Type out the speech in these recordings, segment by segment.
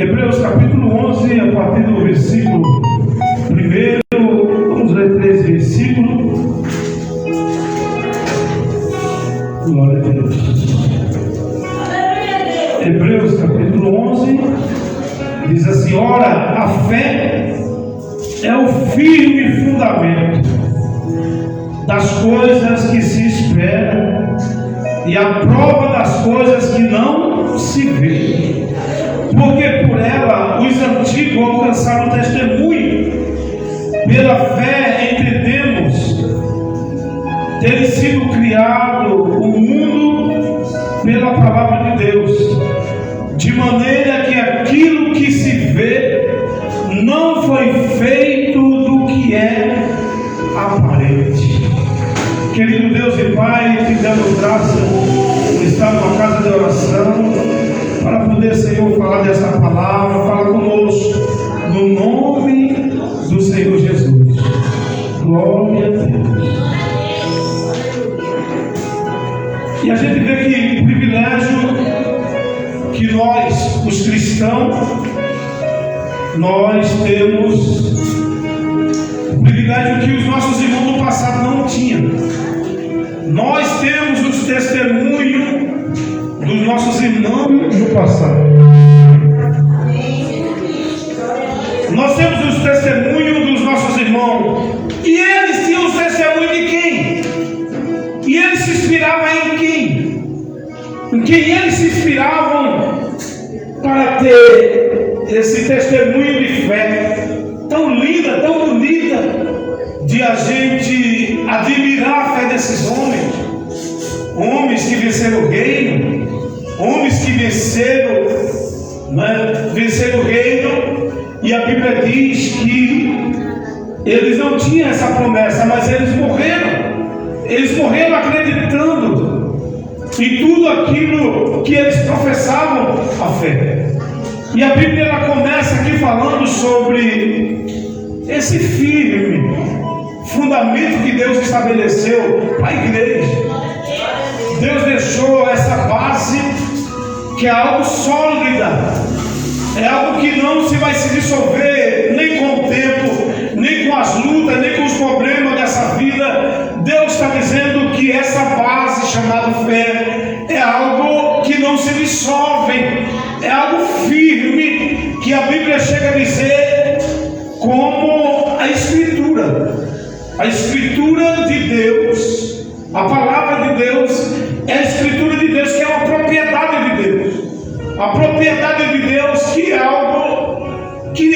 Hebreus capítulo 11, a partir do versículo 1, vamos ler 3 versículos. Glória a Deus. Hebreus capítulo 11 diz assim: ora, a fé é o firme fundamento das coisas que se esperam e a prova das coisas que não se vê, porque por ela os antigos alcançaram testemunho. Pela fé entendemos ter sido criado o mundo pela palavra de Deus, de maneira que aquilo que se vê não foi feito do que é aparente. Querido Deus e Pai, te damos graça por estar numa casa de oração, para poder, Senhor, falar desta palavra. Fala conosco, no nome do Senhor Jesus. Glória a Deus. E a gente vê que o privilégio que nós, os cristãos, nós temos, o privilégio que os nossos irmãos do passado não tinham. Nós temos os testemunhos dos nossos irmãos do passado. Nós temos os testemunhos dos nossos irmãos. E eles tinham os testemunhos de quem? E eles se inspiravam em quem? Em quem eles se inspiravam para ter esse testemunho de fé tão linda, tão bonita, de a gente admirar a fé desses homens. Homens que venceram o reino, homens que venceram o reino, e a Bíblia diz que eles não tinham essa promessa, mas eles morreram acreditando em tudo aquilo que eles professavam a fé. E a Bíblia ela começa aqui falando sobre esse firme fundamento que Deus estabeleceu para a igreja. Deus deixou essa base que é algo sólida, é algo que não se vai se dissolver nem com o tempo, nem com as lutas, nem com os problemas dessa vida. Deus está dizendo que essa base chamada fé é algo que não se dissolve, é algo firme, que a Bíblia chega a dizer como a Escritura. A Escritura de Deus, a palavra de Deus, é a Escritura de Deus, que é uma propriedade de Deus. A propriedade de Deus, que é algo que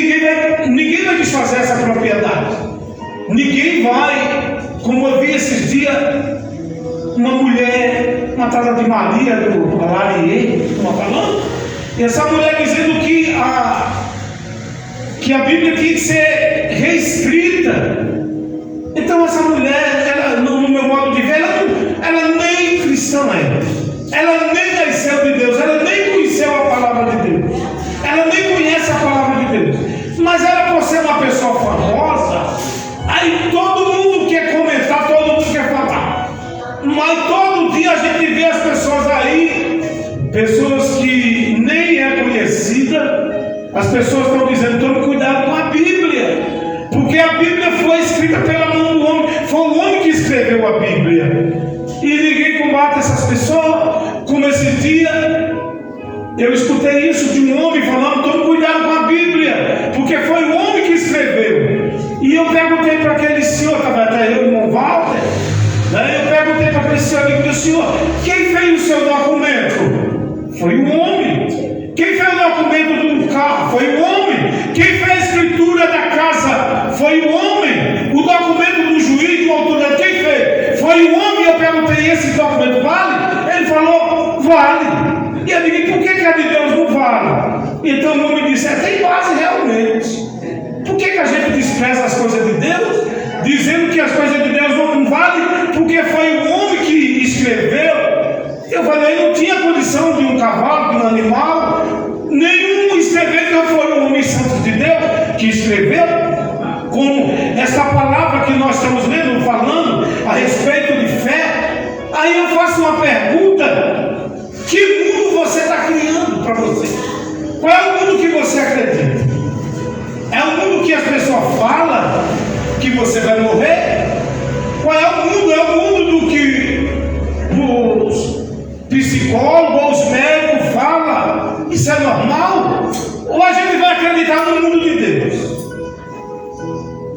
ninguém vai desfazer essa propriedade. Ninguém vai, como eu vi esses dias, uma mulher, uma tal de Maria do Alarie, e essa mulher dizendo que a Bíblia tinha que ser reescrita. Então essa mulher, ela, no meu modo de ver, ela nem cristã é. Ela nem nasceu de Deus, ela nem conheceu a palavra de Deus, ela nem conhece a palavra de Deus. Mas ela, por ser uma pessoa famosa, aí todo mundo quer comentar, todo mundo quer falar. Mas todo dia a gente vê as pessoas aí, pessoas que nem é conhecida, as pessoas estão dizendo: tome cuidado com a Bíblia. Porque a Bíblia foi escrita pela mão do homem, foi o homem que escreveu a Bíblia. E ninguém combate essas pessoas. Como esse dia, eu escutei isso de um homem falando: tome cuidado com a Bíblia, porque foi o homem que escreveu. E eu perguntei para aquele senhor, estava até eu, irmão Walter, eu perguntei para aquele senhor, e disse: senhor, quem fez o seu documento? Foi o homem. Quem fez o documento do carro? Foi o homem. Quem fez a escritura da casa? Foi o homem. O documento do juiz, do autor, quem fez? Foi o homem. Eu perguntei: esse documento vale? Ele falou: vale. E eu digo: por que a de Deus não vale? Então o homem disse: tem base realmente. Por que a gente despreza as coisas de Deus, dizendo que as coisas de Deus não valem? Porque foi o homem que escreveu. Eu falei: não tinha condição de um cavalo, de um animal, nenhum escrever, que foi o homem santo de Deus que escreveu. Como essa palavra que nós estamos lendo, falando a respeito de fé. Aí eu faço uma pergunta: que mundo você está criando para você? Qual é o mundo que você acredita? É o mundo que as pessoas falam que você vai morrer? Qual é o mundo? É o mundo do que os psicólogos ou os médicos falam? Isso é normal? Ou a gente vai acreditar no mundo de Deus?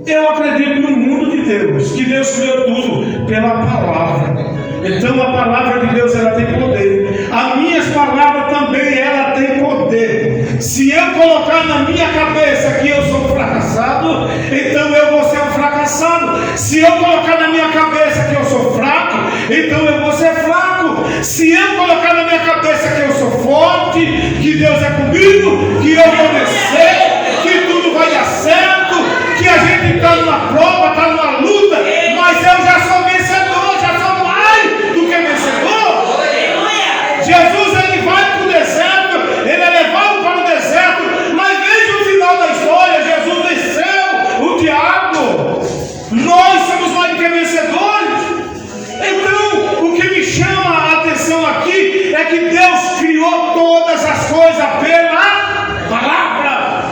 Eu acredito no mundo de Deus, que Deus criou tudo pela palavra. Então a palavra de Deus, ela tem poder. As minhas palavras também, ela tem poder. Se eu colocar na minha cabeça que eu sou fracassado, então eu vou ser um fracassado. Se eu colocar na minha cabeça que eu sou fraco, então eu vou ser fraco. Se eu colocar na minha cabeça que eu sou forte, que Deus é comigo, que eu vou vencer, que tudo vai dar certo, que a gente está numa prova, está numa luta, mas eu já sou vencedor, já sou mais do que vencedor. Jesus, ele vai para o deserto, ele é levado para o deserto, mas veja o final da história: Jesus venceu o diabo. Nós somos mais do que vencedores. Então, o que me chama a atenção aqui é que Deus criou todas as coisas pela palavra.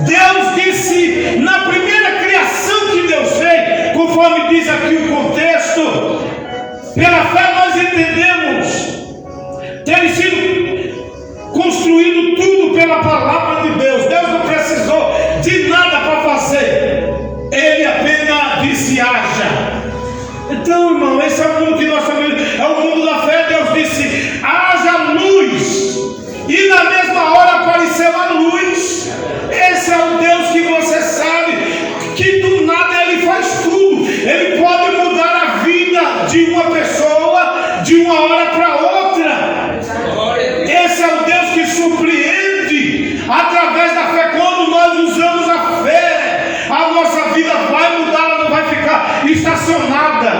Deus disse, na primeira criação que Deus fez, conforme diz aqui o contexto, pela fé nós entendemos ter sido construído tudo pela palavra de Deus. Deus não precisou de nada para fazer, ele apenas disse: haja. Então, irmão, esse é o mundo que nós estamos vivendo, é o mundo da fé. Deus disse: haja luz, e na mesma hora apareceu a luz. Esse é o Deus que você sabe que do nada ele faz tudo. Ele pode mudar a vida de uma pessoa de uma hora para outra. Esse é o Deus que surpreende através da fé. Quando nós usamos a fé, a nossa vida vai mudar, ela não vai ficar estacionada.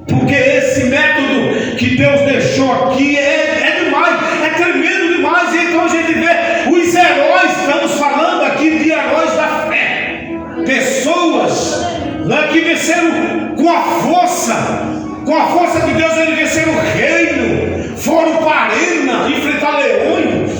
Porque esse método que Deus deixou aqui é demais, é tremendo demais. E então a gente vê os heróis, estamos falando aqui de heróis da fé, pessoas, né, que venceram com a força de Deus, eles venceram o reino, foram para a arena enfrentar leões,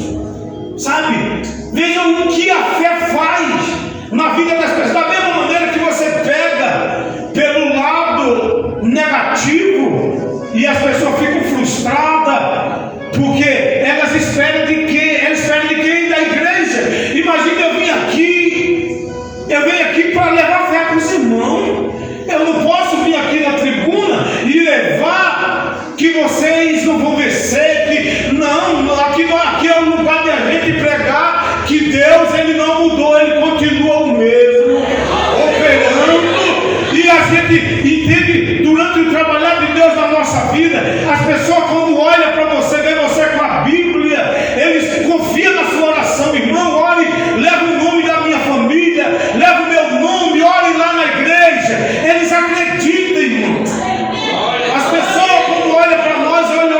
sabe? Vejam o que a fé faz na vida das pessoas. Da mesma maneira que você pega pelo lado negativo e as pessoas ficam frustradas, porque elas esperam de quê? Elas esperam de quem? Da igreja. Imagina, eu venho aqui para levar fé para os irmãos. Eu não posso vir aqui na tribuna e levar que vocês não vão vencer, que não, aqui é o lugar de a gente pregar que Deus, ele não mudou, ele continua o mesmo, operando. E a gente entende, durante o trabalhar de Deus na nossa vida, as pessoas quando olham para você, vê você com a Bíblia, eles confiam na sua oração. Irmão, ore, leva o nome da minha família, leva o meu nome, ore lá na igreja. Eles acreditam, irmão. As pessoas quando olham para nós, olham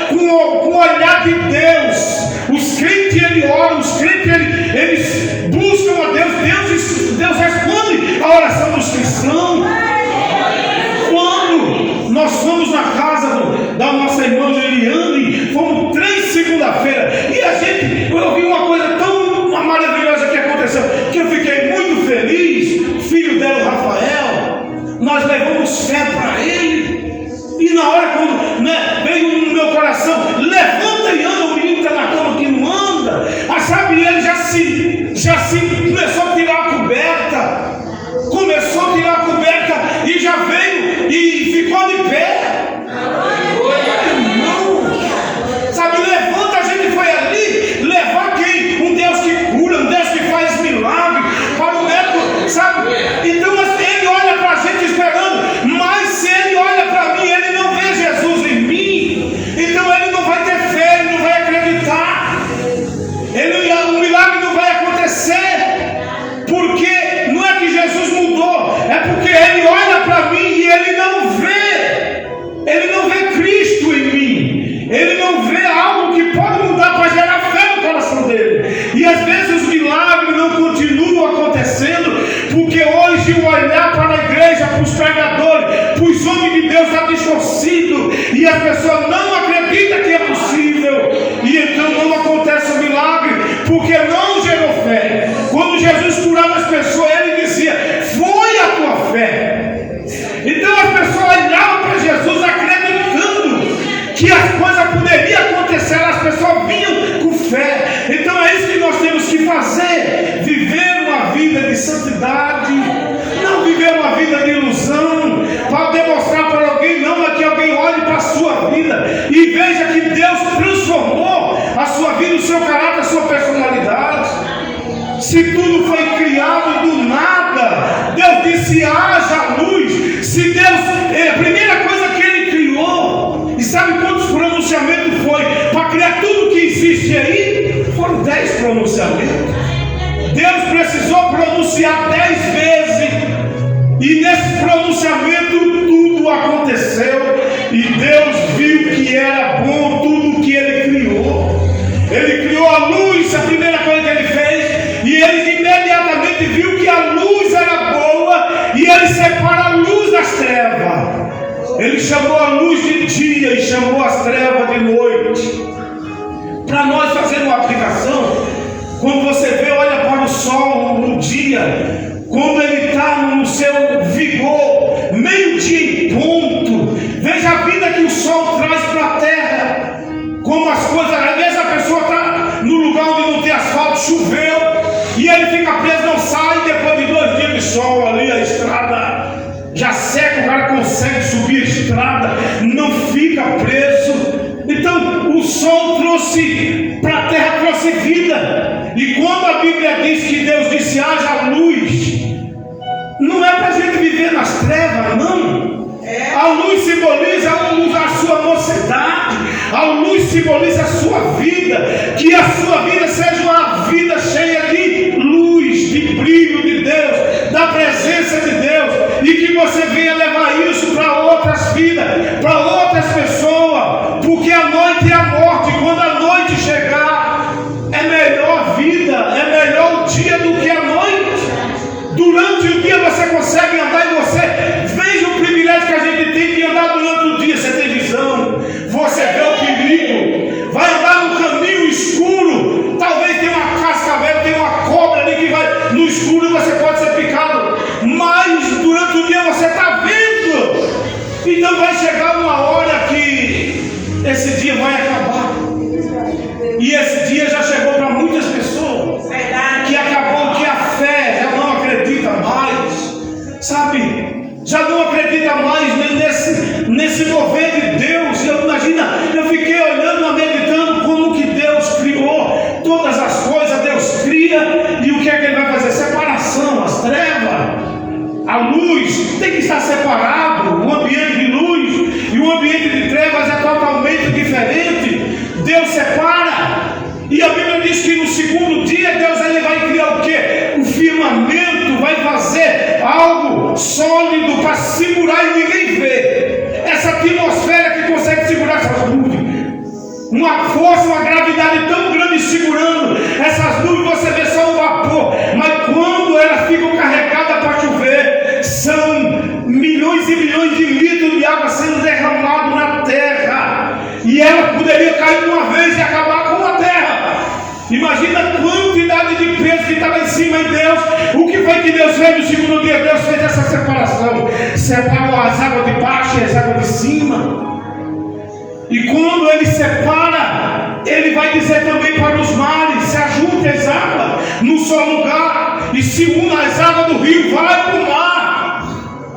com o olhar de Deus. Os crentes, eles oram, os crentes, eles buscam a Deus. Deus responde a oração dos cristãos. Quando nós fomos na casa da nossa irmã Liliane, fomos 3 segunda-feira, e eu vi uma coisa tão maravilhosa que aconteceu, que eu fiquei muito feliz. O filho dela, o Rafael, nós levamos fé para ele, e na hora quando veio no meu coração: levanta e anda. O menino está na cama que não anda, sabe? Ele já se começou a tirar a coberta, e já veio e ficou de pé. Irmão, sabe, levanta. A gente foi ali levar quem? Um Deus que cura, um Deus que faz milagre para o médico, sabe? Então ele olha para a gente esperando, mas se ele olha para mim, ele não vê Jesus em mim, então ele não vai ter fé, ele não vai acreditar, o milagre não vai acontecer, porque não é que Jesus mudou, é porque ele olha para mim e ele não vê Cristo em mim, ele não vê algo que pode mudar para gerar fé no coração dele. E às vezes os milagres não continuam acontecendo, porque hoje o olhar para a igreja, para os pregadores, para os homens de Deus está distorcido, e as pessoas não acreditam que é possível, e então não acontece o milagre, porque não gerou fé. Quando Jesus curava as pessoas, ele dizia: foi a tua fé. Então as pessoas olhavam para Jesus acreditando que as coisas poderiam acontecer, as pessoas vinham com fé. Então é isso que nós temos que fazer: viver uma vida de santidade, não viver uma vida de ilusão, para demonstrar para alguém, não, é que alguém olhe para a sua vida e veja que Deus transformou a sua vida, o seu caráter, a sua personalidade. Se tudo foi criado do nada, Deus disse: haja luz. Se Deus, a primeira coisa que Ele criou, e sabe quantos pronunciamentos foi para criar tudo que existe aí? Foram 10 pronunciamentos. Deus precisou pronunciar 10 vezes, e nesse pronunciamento tudo aconteceu, e Deus viu que era bom tudo que Ele criou. Ele criou a luz, a primeira coisa que Ele fez, e Ele imediatamente viu que a luz era boa, e Ele separa a luz das trevas. Ele chamou a luz de dia e chamou as trevas de noite. Para nós fazer uma aplicação, quando você vê, olha para o sol no dia, quando ele está no seu vigor, meio-dia em ponto, veja a vida que o sol traz para a terra, como as coisas, às vezes a pessoa está no lugar onde não tem asfalto, choveu, e ele fica preso, não sai, depois de 2 dias de sol ali, a estrada já seca, o cara consegue subir a estrada, não fica preso. Então o sol trouxe para a terra, trouxe vida. E quando a Bíblia diz que Deus disse: haja luz, não é para a gente viver nas trevas, não. A luz simboliza a sua mocidade, a luz simboliza a sua vida, que a sua vida seja uma vida cheia de luz, de brilho de Deus, da presença de Deus, e que você venha levar isso para outras vidas, para outras pessoas, porque a noite é a morte. Quando a noite chegar, é melhor a vida, é melhor o dia do que a noite. Durante o dia você consegue andar, e você veja o privilégio que a gente tem de andar durante o dia. Você tem visão, você vê o perigo, vai andar no caminho escuro, talvez tenha uma casca velha, tem uma cobra ali que vai no escuro e você pode ser picado, mas durante o dia você está vendo. Então vai chegar uma hora que esse dia vai acabar, e esse dia já chegou para muitas pessoas, que acabou, que a fé já não acredita mais, sabe? Já não acredita mais nesse mover de Deus. Eu fiquei olhando, meditando como que Deus criou todas as coisas. Deus cria, e o que é que Ele vai fazer? Separação, as trevas. A luz tem que estar separado, o ambiente de luz e o ambiente de trevas é totalmente diferente. Deus separa, e a Bíblia diz que no segundo dia Deus ele vai criar o quê? O firmamento, vai fazer algo sólido para segurar e ninguém vê. Essa atmosfera que consegue segurar essas nuvens, uma força, uma gravidade tão grande segurando essas nuvens, você vê só o vapor, mas quando elas ficam carregadas para chover, são milhões e milhões de litros de água sendo derramado na terra, e ela poderia cair de uma vez e acabar com a terra. Imagina a quantidade de peso que estava em cima de Deus. O que foi que Deus fez no segundo dia? Deus fez essa separação, separou as águas de baixo e as águas de cima. E quando Ele separa, Ele vai dizer também para os mares: se ajuntem as águas num só lugar, e se una as águas do rio, vai para o mar.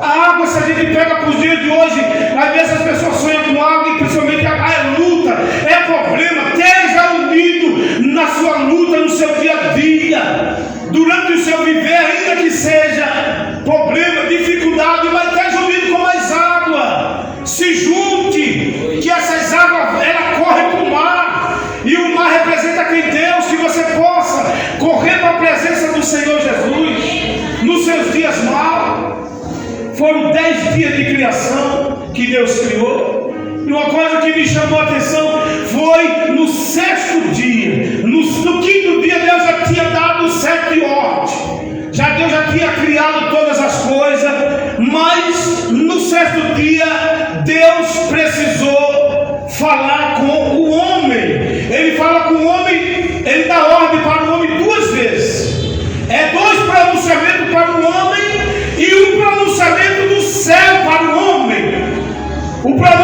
A água, se a gente pega para os dias de hoje, às vezes as pessoas sonham com água, e principalmente é luta, é problema. Esteja unido na sua luta, no seu dia a dia, durante o seu viver, ainda que seja problema, dificuldade, mas esteja unido com mais água. Se junte, que essas águas ela correm para o mar, e o mar representa quem? Deus. Que você possa correr para a presença do Senhor Jesus nos seus dias maus. Foram 10 dias de criação que Deus criou, e uma coisa que me chamou a atenção foi no 6º dia, no 5º dia Deus já tinha dado 7 ordens, Deus já tinha criado todas as coisas, mas no 6º dia Deus precisou falar com o homem. Ele fala com o homem, ele dá ordem para o homem 2 vezes.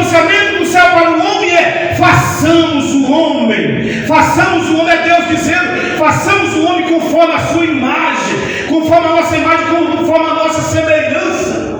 pensamento do céu para o homem é: façamos o homem. Façamos o homem, é Deus dizendo: façamos o homem conforme a sua imagem, conforme a nossa imagem, conforme a nossa semelhança.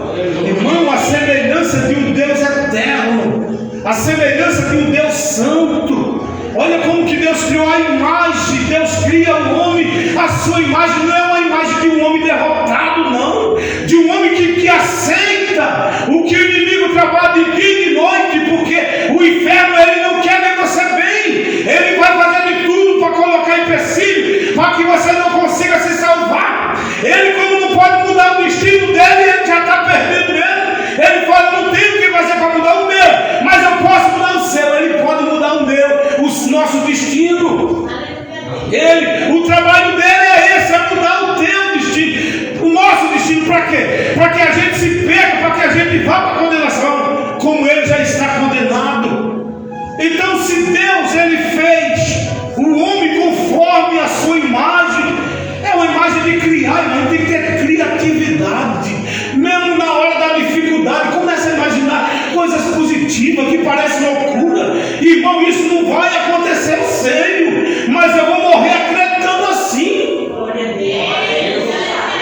Irmão, a semelhança de um Deus eterno, a semelhança de um Deus santo. Olha como que Deus criou a imagem. Deus cria o homem, a sua imagem. Não é uma imagem de um homem derrotado, não. De um homem que aceita o que o inimigo trabalha de dia e de noite, porque o inferno, ele não quer ver você bem. Ele vai fazer de tudo para colocar empecilho, para que você não consiga se salvar. Ele, como não pode mudar o destino dele, ele já está perdendo mesmo. Ele fala: não tenho o que fazer para mudar o meu, mas eu posso mudar o seu. Ele pode mudar o meu, o nosso destino. O trabalho dele é esse, é mudar o teu destino, o nosso destino. Para quê? Para que a gente se perca, para que a gente vá para a condenação, como ele já está condenado. Então, se Deus, ele fez o homem conforme a sua imagem, é uma imagem de criar, mas tem que ter criatividade. Mesmo na hora da dificuldade, começa a imaginar coisas positivas que parecem loucura. Irmão, isso não vai acontecer, eu sei, mas eu vou morrer acreditando assim.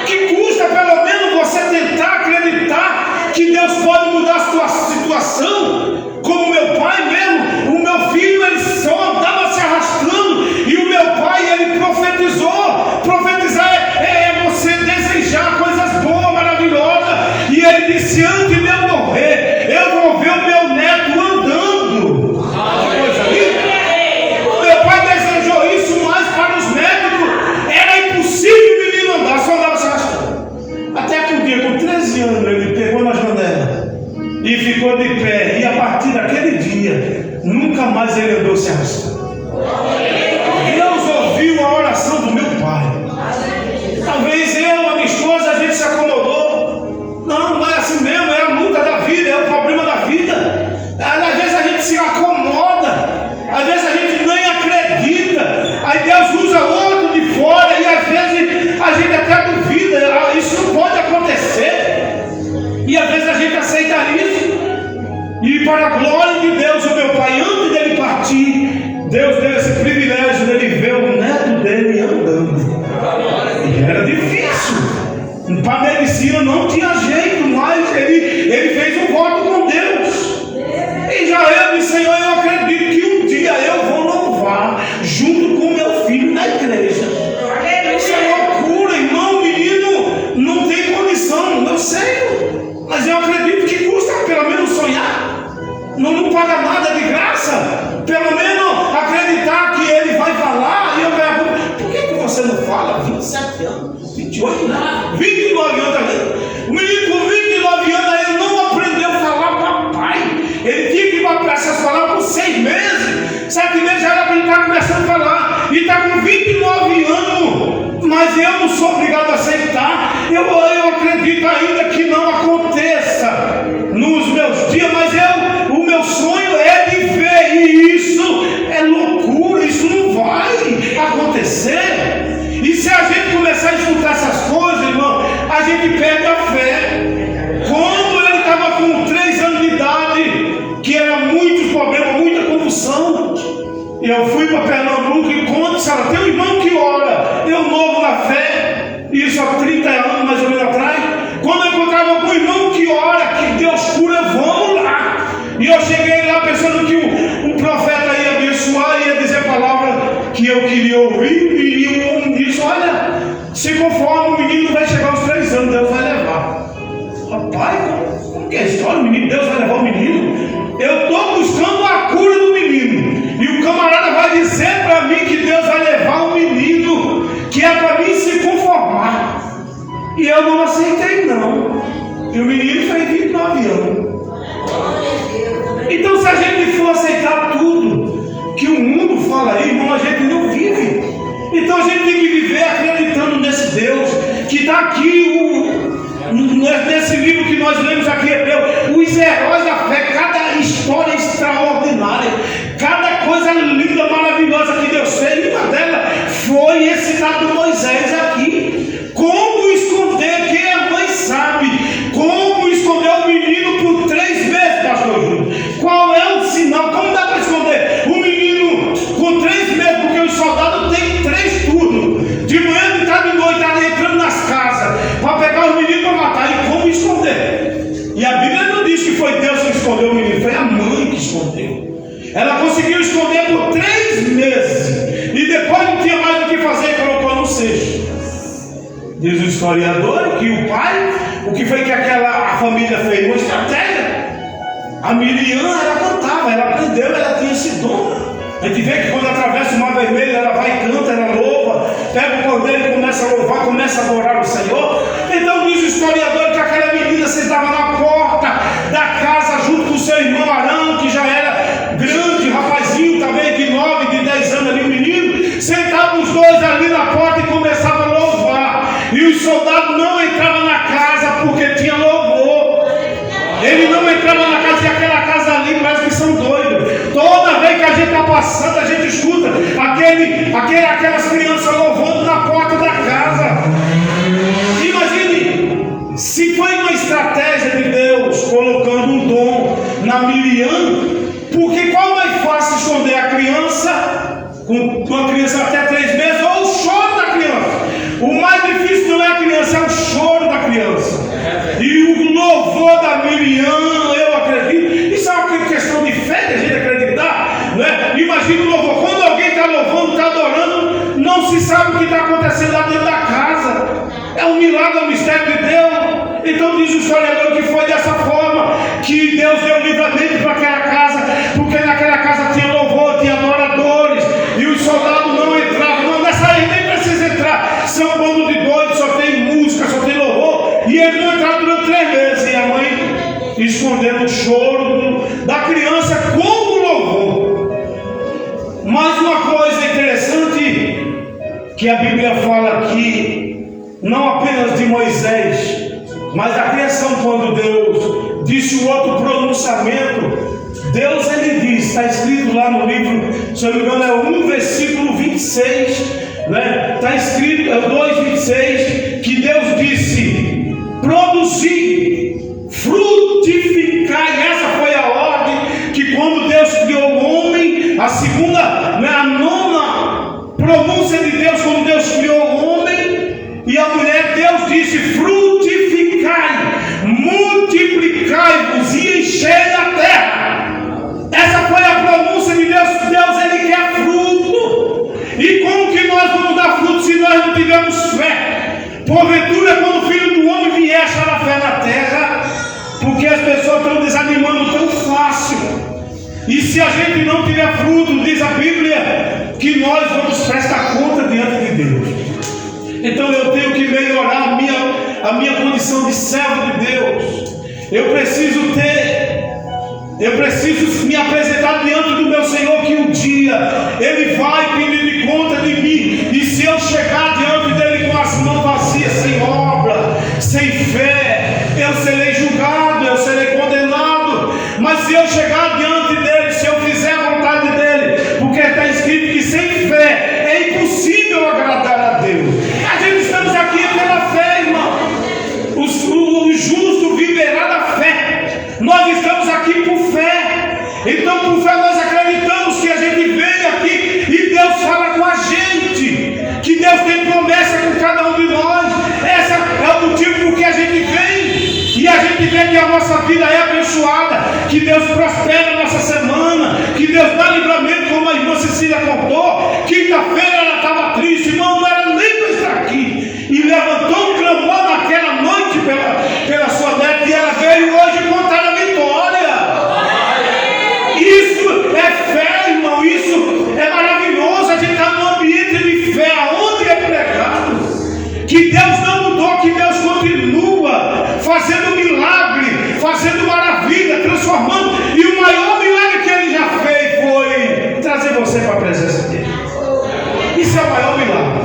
Que custa pelo menos você tentar acreditar que Deus pode mudar a sua situação? Como meu pai mesmo, o meu filho, ele só andava se arrastando, e o meu pai, ele profetizou. Profetizar é você desejar coisas boas, maravilhosas. E ele disse: antes de eu morrer, eu vou ver o meu neto andando. Que coisa linda! O meu pai desejou isso, mas para os médicos era impossível o menino andar, só andava se arrastando. Até que um dia, com 13 anos, ele pegou na janela e ficou de pé, e a partir daquele dia nunca mais ele andou se arrastando. Deus ouviu a oração do meu pai. Talvez eu, a minha esposa, a gente se acomodou. Não é assim mesmo, é a luta da vida, é o problema da vida. Às vezes a gente se acomoda, às vezes a gente nem acredita, aí Deus usa outro de fora, e às vezes a gente até duvida: isso não pode acontecer. E às vezes a gente aceita isso. E para a glória de Deus, o meu pai, antes dele partir, Deus deu esse privilégio dele ver o neto dele andando. E era difícil. Para a medicina não tinha jeito, mas ele fez um voto com Deus. E já eu disse: Senhor, eu acredito que um dia eu vou louvar junto com meu filho na igreja. Isso é loucura, irmão. O menino não tem condição, eu sei. Mas eu acredito que custa pelo menos sonhar. Não paga nada de graça. Pelo menos acreditar que ele vai falar. E eu pergunto: por que você não fala? 27 anos, 28, né? 29 anos também. O menino com 29 anos, ele não aprendeu a falar papai. Ele tinha que ir para essas palavras por 6 meses. 7 meses já era para ele estar começando a falar. E está com 29 anos. Mas eu não sou obrigado a aceitar. Eu acredito ainda que não aconteça nos meus dias, mas o meu sonho é de ver, e isso é loucura, isso não vai acontecer. E se a gente começar a escutar essas coisas, irmão, a gente perde a fé. Quando ele estava com 3 anos de idade, que era muito problema, muita confusão, e eu fui para Pernambuco e conto: sabe, tem um irmão que ora, eu novo na fé, isso há 30 anos mais ou menos atrás. Quando eu encontrava algum irmão que ora, que Deus cura, vamos lá. E eu cheguei lá pensando que o profeta ia abençoar, ia dizer a palavra que eu queria ouvir. E o homem disse: olha, se conforme o menino vai chegar aos 3 anos, Deus vai levar. Rapaz, como que é a história? O menino, Deus vai levar o menino? Eu estou buscando a cura do menino, e o camarada vai dizer para mim que Deus vai levar o menino, que é para mim se conformar. E eu não aceitei, não. E o menino fez 29 anos. Então, se a gente for aceitar tudo que o mundo fala aí, irmão, a gente não vive. Então a gente tem que viver acreditando nesse Deus que está aqui, nesse livro que nós lemos aqui, Hebreu, os heróis da fé, cada história extraordinária, cada coisa linda, maravilhosa que Deus fez. Uma delas foi esse dado de Moisés aqui. Como esconder, quem é mãe sabe, como esconder o menino por 3 meses, pastor Júlio. Qual bochecho. Diz o historiador que o pai, o que foi que a família fez? Uma estratégia. A Miriam, ela cantava, ela aprendeu, ela tinha esse dom. A gente vê que quando atravessa o mar vermelho, ela vai e canta, ela louva, pega o cordeiro e começa a louvar, começa a adorar o Senhor. Então diz o historiador que aquela menina sentava na porta da casa junto com o seu irmão Arão, que já era grande, rapazinho também, de 9, de 10 anos ali, o menino. Sentavam os dois ali na porta e começavam a louvar. E os soldados não entravam na casa porque tinha louvor. Ele não entrava na casa, e aquela casa ali parece que são doidos. Toda vez que a gente está passando, a gente escuta aquelas crianças louvando na porta da casa. Imagine se foi uma estratégia de Deus colocando um dom na Miriam, porque qual mais fácil esconder a criança, com uma criança até 3 meses, ou o choro da criança? O mais difícil não é a criança, é o choro da criança. E o louvor da Miriam, eu acredito, isso é uma questão de fé, de a gente acreditar, né? Imagina o louvor, quando alguém está louvando, está adorando, não se sabe o que está acontecendo lá dentro da casa. É um milagre, é um mistério de Deus. Então diz o historiador que foi dessa forma que Deus deu livramento para aquela casa, porque naquela casa tinha louvor, tinha adoradores, e os soldados não entravam. Não, nessa aí nem precisa entrar, são um bando de doidos, só tem música, só tem louvor, e eles não entraram durante 3 meses, e a mãe escondendo o choro da criança com o louvor. Mas uma coisa interessante que a Bíblia fala aqui, não apenas de Moisés, mas da criação, quando Deus disse o outro pronunciamento, Deus ele diz, está escrito lá no livro, se eu não me engano é 1 versículo 26, né? Está escrito, é 2:26, que Deus disse: produzir, frutificar. E essa foi a ordem que quando Deus criou o homem, a segunda, né, a nona pronúncia de Deus, quando Deus criou o homem e a mulher, Deus disse: frutificai, multiplicai-vos e enchei a terra. Essa foi a pronúncia de Deus. Deus ele quer fruto. E como que nós vamos dar fruto se nós não tivermos fé? Porventura, quando o Filho do Homem vier, achará fé na terra? Porque as pessoas estão desanimando tão fácil. E se a gente não tiver fruto, diz a Bíblia, que nós vamos prestar conta diante de Deus. Então eu tenho que melhorar a minha condição de servo de Deus. Eu preciso me apresentar diante do meu Senhor, que um dia Ele vai pedir de conta de mim. E se eu chegar diante dEle com as mãos vazias, sem obra, sem fé, eu serei julgado, eu serei condenado. Mas se eu chegar diante dEle, se eu fizer a vontade dEle, porque está escrito que sem fé é impossível agradar a Deus. A gente estamos aqui pela fé, irmão. O justo viverá da fé. Nós estamos aqui por fé. Então por fé nós acreditamos que a gente veio aqui e Deus fala com a gente, que Deus tem promessa com cada um de nós. Esse é o motivo por que a gente vem. E a gente vê que a nossa vida é abençoada, que Deus prospera a nossa semana, que Deus dá livramento, como a irmã Cecília contou. Quinta-feira ela estava triste, irmão, não era nem para estar aqui, e levantou um clamor naquela noite pela sua neta, e ela veio hoje contar a vitória. Isso é fé, irmão, isso é maravilhoso. A gente está num ambiente de fé, aonde é pregado que Deus não mudou, que Deus continua fazendo milagre, fazendo maravilha, transformando. E o maior milagre que Ele já fez foi trazer você para a presença dEle. Isso é o maior milagre.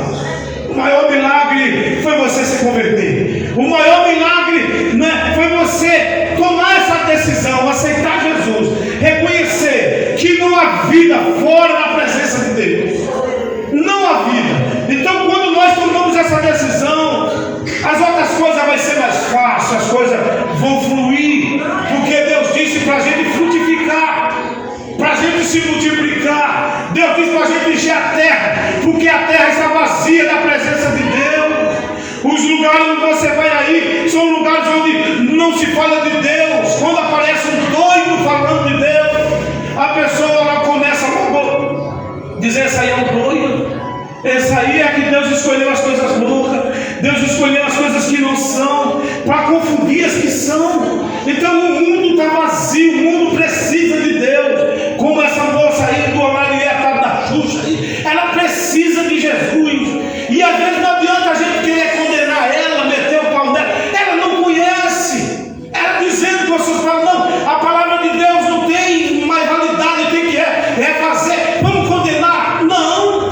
O maior milagre foi você se converter. O maior milagre, né, foi você tomar essa decisão, aceitar Jesus, reconhecer que não há vida fora da presença de Deus. Não há vida. Então quando nós tomamos essa decisão, as outras coisas vai ser mais fácil, as coisas vão fluir, porque Deus disse para a gente frutificar, para a gente se multiplicar. Deus disse para a gente encher a terra, porque a terra está vazia da presença de Deus. Os lugares onde você vai aí são lugares onde não se fala de Deus. Quando aparece um doido falando de Deus, a pessoa lá começa a dizer: esse aí é um doido, Essa aí é que Deus escolheu as coisas loucas, Deus escolheu as coisas que não são, para confundir as que são. Então o mundo está vazio, o mundo precisa de Deus. Como essa moça aí do Marieta da Xuxa, ela precisa de Jesus. E às vezes não adianta a gente querer condenar ela, meter o pau nela. Ela não conhece. Ela dizendo com as suas palavras, não, a palavra de Deus não tem mais validade, tem que refazer. Vamos condenar? Não,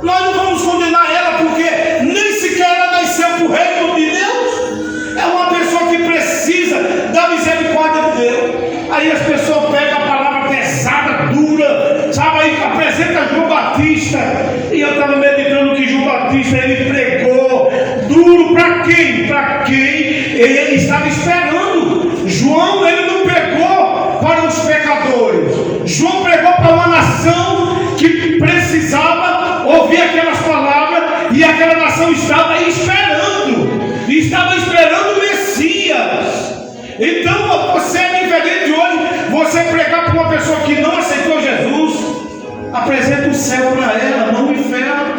nós não vamos condenar ela, porque nem sequer ela nasceu para o reino de Deus. É uma pessoa que precisa da misericórdia de Deus. Aí as pessoas pegam a palavra pesada, dura, sabe, aí apresenta João Batista. E eu estava meditando que João Batista, ele pregou duro para quem? Para quem ele estava esperando. João, ele não pregou para os pecadores. João pregou para uma nação que precisava ouvir aquelas palavras, e aquela nação estava esperando o Messias. Então você é diferente hoje. Você pregar para uma pessoa que não aceitou Jesus, apresenta o céu para ela, não o inferno.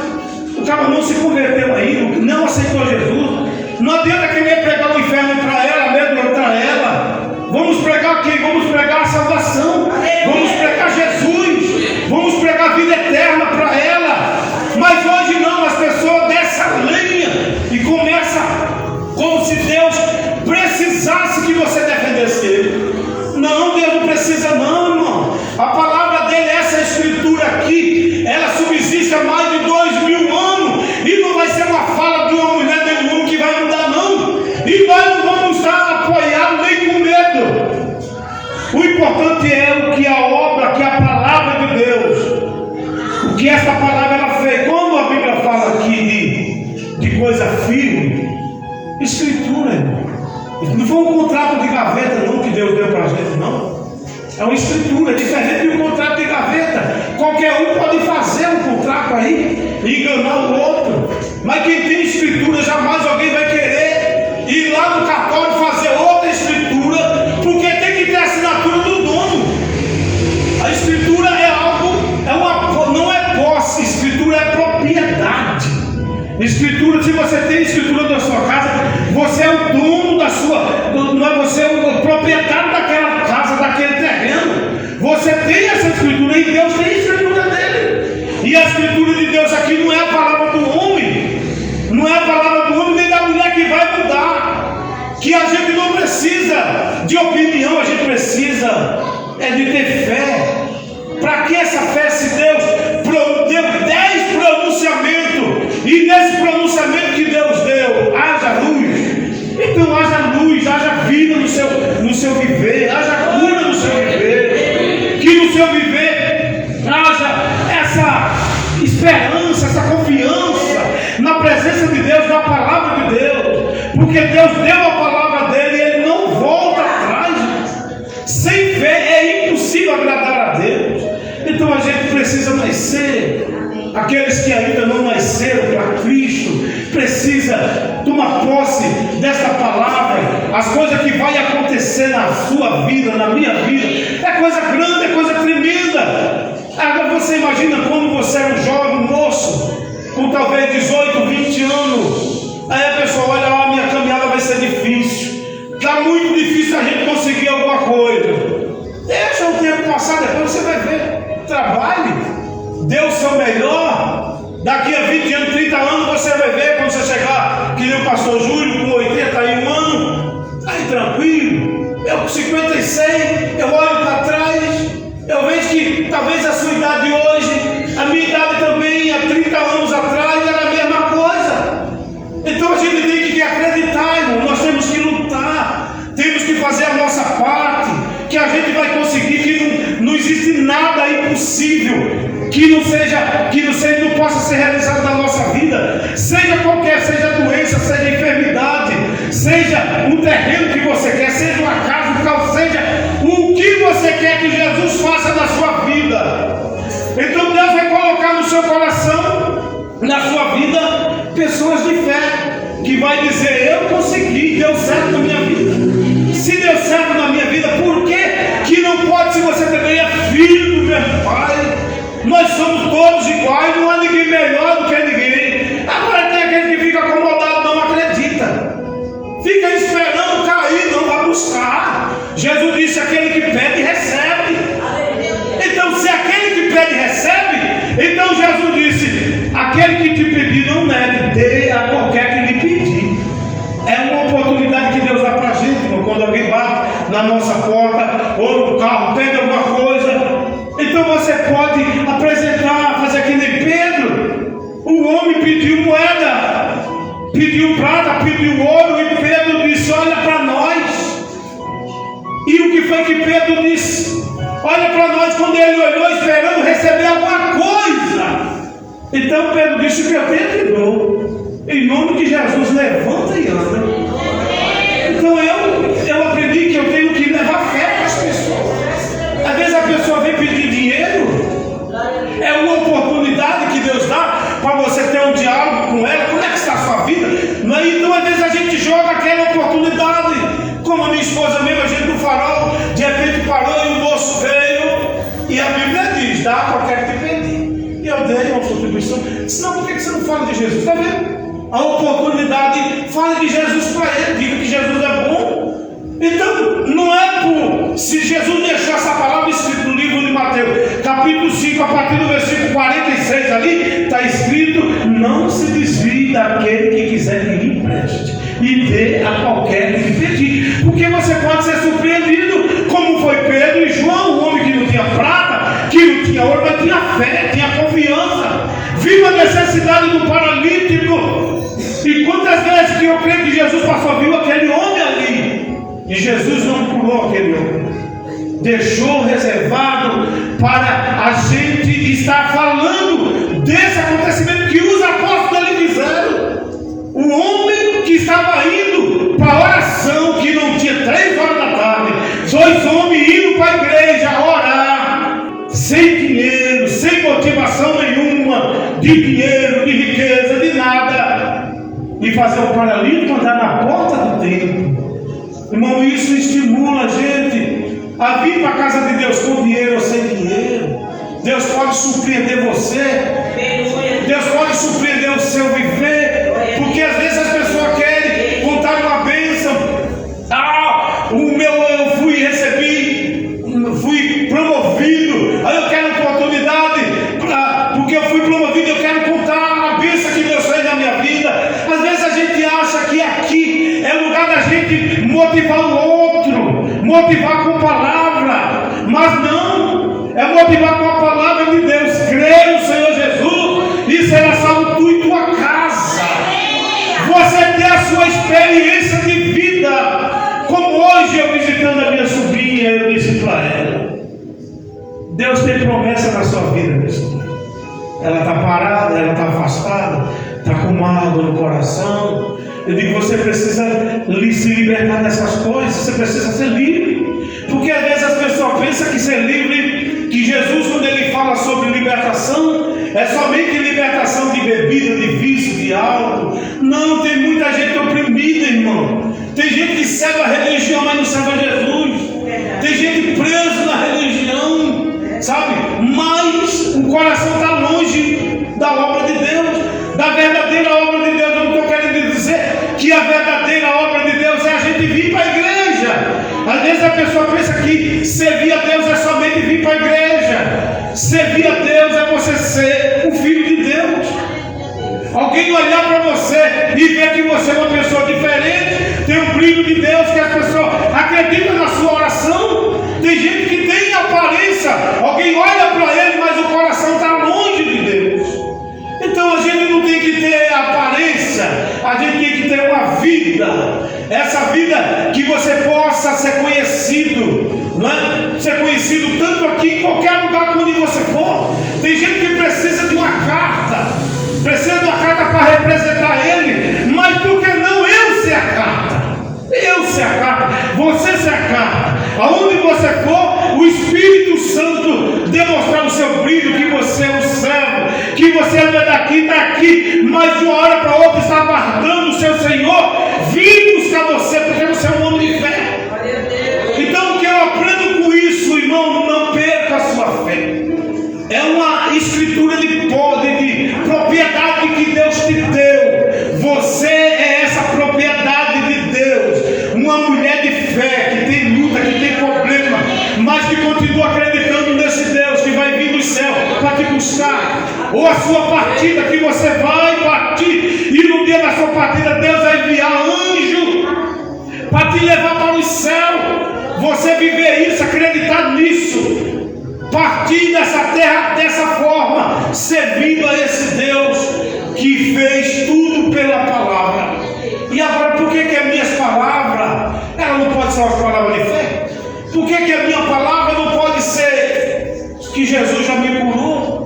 O cara não se converteu ainda, não aceitou Jesus. Não adianta querer pregar o inferno para ela, amedrontar ela. Vamos pregar quem? Vamos pregar a salvação. Vamos pregar Jesus. Vamos pregar a vida eterna para ela. Mas hoje não, as pessoas descem a lenha e começam como se Deus precisasse que você defendesse ele. Não, Deus não precisa não, irmão. A palavra dele, essa escritura aqui, ela subsiste há mais de 2000 anos, e não vai ser uma fala de uma mulher, nem de um homem que vai mudar não. E nós não vamos estar apoiados nem com medo. O importante é o que a obra, que a palavra de Deus, o que essa palavra ela fez. Quando a Bíblia fala aqui de coisa firme, escritura, irmão. Não foi um contrato de gaveta não que Deus deu para a gente, não. É uma escritura, é diferente de um contrato de gaveta. Qualquer um pode fazer um contrato aí e enganar o outro. Mas quem tem escritura, jamais alguém vai querer ir lá no cartório fazer outra escritura, porque tem que ter a assinatura do dono. A escritura é algo, não é posse, escritura é propriedade. Escritura, se você tem escritura da sua casa, você é o dono da sua, não é você o proprietário daquela casa, daquele terreno. Você tem essa escritura e Deus tem a escritura dele. E a escritura de Deus aqui não é a palavra do homem, não é a palavra do homem nem da mulher que vai mudar. Que a gente não precisa de opinião, a gente precisa de ter fé. Para que essa fé, se Deus deu 10 pronunciamentos, e nesse pronunciamento que Deus deu, haja luz, então haja luz, haja vida no seu viver, haja cura no seu viver, que no seu viver haja essa esperança, essa confiança na presença de Deus, na palavra de Deus, porque Deus deu a palavra dele e ele não volta atrás. Sem fé é impossível agradar a Deus. Então a gente precisa nascer. Aqueles que ainda não nasceram para Cristo precisa tomar posse dessa palavra. As coisas que vai acontecer na sua vida, na minha vida, é coisa grande, é coisa tremenda. Agora você imagina quando você é um jovem moço, com talvez 18, 20 anos. Aí a pessoa olha, a minha caminhada vai ser difícil. Está muito difícil a gente conseguir alguma coisa. Deixa o tempo passar, depois você vai ver. Trabalhe, dê o seu melhor. Daqui a 20 anos, 30 anos, você vai ver quando você chegar, que nem o pastor Júlio, com 81 anos, aí tranquilo. Eu com 56, eu olho para trás, eu vejo que talvez a sua idade hoje, a minha idade também, há 30 anos atrás, era a mesma coisa. Então a gente tem que acreditar, irmão. Nós temos que lutar, temos que fazer a nossa parte, que a gente vai conseguir, que não existe nada impossível que não possa ser realizado na nossa vida, seja qualquer, seja doença, seja enfermidade, seja um terreno que você quer, seja uma casa, um carro, seja o que você quer que Jesus faça na sua vida. Então Deus vai colocar no seu coração, na sua vida, pessoas de fé, que vai dizer, eu consegui, deu certo na minha vida. Se deu certo na minha vida, por que não pode, se você também é filho do mesmo Pai? Nós somos todos iguais, não há ninguém melhor do que ninguém. Agora tem aquele que fica acomodado, não acredita. Fica esperando cair, não vai buscar. Jesus disse: aquele que pede, recebe. Então, se aquele que pede, recebe, então Jesus disse: aquele que te pedir, não negue, dê a qualquer que lhe pedir. É uma oportunidade que Deus dá para a gente, irmão, quando alguém bate na nossa porta, ou no carro, pede alguma coisa. Então você pode apresentar, fazer que nem Pedro. O homem pediu moeda, pediu prata, pediu ouro, e Pedro disse: olha para nós. E o que foi que Pedro disse? Olha para nós. Quando ele olhou, esperando receber alguma coisa. Então Pedro disse: o que eu tenho te dou. Em nome de Jesus, levanta e anda. Então eu aprendi que eu tenho que levar fé para as pessoas. Às vezes a pessoa vem pedir dinheiro, é uma oportunidade que Deus dá para você ter um diálogo com ela. Como é que está a sua vida? Então às vezes a gente joga aquela oportunidade, como a minha esposa mesmo, a gente no farol, de repente parou e o moço veio, e a Bíblia diz: dá a qualquer que te pedir. E eu dei uma contribuição. Senão, por que você não fala de Jesus? Está vendo? A oportunidade, fale de Jesus para ele, diga que Jesus é bom. Então, não é por... Se Jesus deixou essa palavra escrita no livro de Mateus, capítulo 5, a partir do versículo 46 ali, está escrito: não se desvie daquele que quiser que lhe empreste, e dê a qualquer que lhe pedir. Porque você pode ser surpreendido, como foi Pedro e João, o homem que não tinha prata, que não tinha ouro, mas tinha fé, tinha confiança, viu a necessidade do paralítico. E quantas vezes que eu creio que Jesus passou, viu aquele homem ali, e Jesus não pulou aquele homem, deixou reservado para a gente estar falando desse acontecimento que os apóstolos ali fizeram. O homem que estava indo para a oração, que não tinha 3 horas da tarde, 2 homens indo para a igreja orar, sem dinheiro, sem motivação nenhuma, de dinheiro, de riqueza, de nada, e fazer o paralítico andar na porta do templo. Irmão, isso estimula a gente a vir para a casa de Deus com dinheiro ou sem dinheiro. Deus pode surpreender você. Deus pode surpreender o seu viver. Porque às vezes as pessoas querem contar uma bênção. Eu fui promovido. Aí eu quero oportunidade. Porque eu fui promovido, eu quero contar a bênção que Deus fez na minha vida. Às vezes a gente acha que aqui é o lugar da gente motivar o outro, motivar com palavra, mas não, é motivar com a palavra de Deus. Crê no Senhor Jesus e será salvo tu e tua casa. Você ter a sua experiência de vida, como hoje eu visitando a minha sobrinha, eu disse para ela: Deus tem promessa na sua vida, minha sobrinha. Ela está parada, ela está afastada, está com mágoa no coração. Eu digo: você precisa se libertar dessas coisas, você precisa ser livre. Porque às vezes as pessoas pensam que ser livre, que Jesus, quando ele fala sobre libertação, é somente libertação de bebida, de vício, de álcool. Não, tem muita gente oprimida, irmão. Tem gente que serve a religião, mas não serve a Jesus. Tem gente presa na religião, sabe? Mas o coração está longe da obra de Deus, da verdadeira obra de Deus. Eu não estou querendo dizer que a verdadeira obra de Deus é a gente vir para a igreja. Às vezes a pessoa pensa que servir a Deus é somente vir para a igreja. Servir a Deus é você ser um filho de Deus. Alguém olhar para você e ver que você é uma pessoa diferente, tem um brilho de Deus, que as pessoas acreditam na sua oração. Tem gente que tem aparência, alguém olha para ele, mas o coração está longe de Deus. Então a gente não tem que ter aparência, a gente tem que ter uma vida. Essa vida que você possa ser conhecido, não é? Ser conhecido tanto aqui, em qualquer lugar onde você for. Tem gente que precisa de uma carta, precisa de uma carta para representar ele. Mas por que não eu ser a carta? Eu ser a carta, você ser a carta. Aonde você for, o Espírito Santo demonstrar o seu brilho, que você é o servo, que você não é daqui, está aqui, mas de uma hora para outra está aguardando o seu Senhor vir buscar você, porque você é um homem de fé. Então o que eu aprendo com isso, irmão, não perca a sua fé. É uma ou a sua partida, que você vai partir, e no dia da sua partida Deus vai enviar anjo para te levar para o céu. Você viver isso, acreditar nisso, partir dessa terra dessa forma, servindo a esse Deus que fez tudo pela palavra. E agora, por que as minhas palavras, ela não pode ser uma palavra de fé? Por que a minha palavra não pode ser que Jesus já me curou?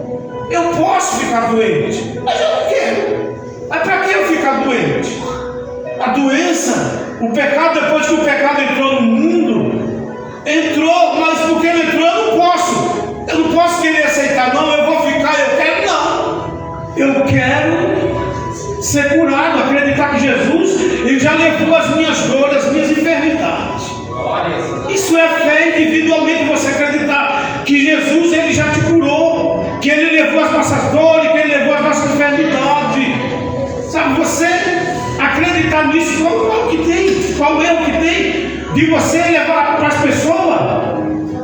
Eu posso ficar doente, mas eu não quero. Mas para que eu ficar doente? A doença, o pecado, depois que o pecado entrou no mundo, entrou, mas porque ele entrou, eu não posso. Eu não posso querer aceitar, não, eu vou ficar, eu quero, não. Eu quero ser curado, acreditar que Jesus, ele já levou as minhas dores, as minhas enfermidades. Isso é fé, individualmente você acreditar que Jesus, ele já te curou, que ele levou as nossas dores, que ele levou as nossas enfermidades. Sabe, você acreditar nisso, qual é o que tem de você levar para as pessoas?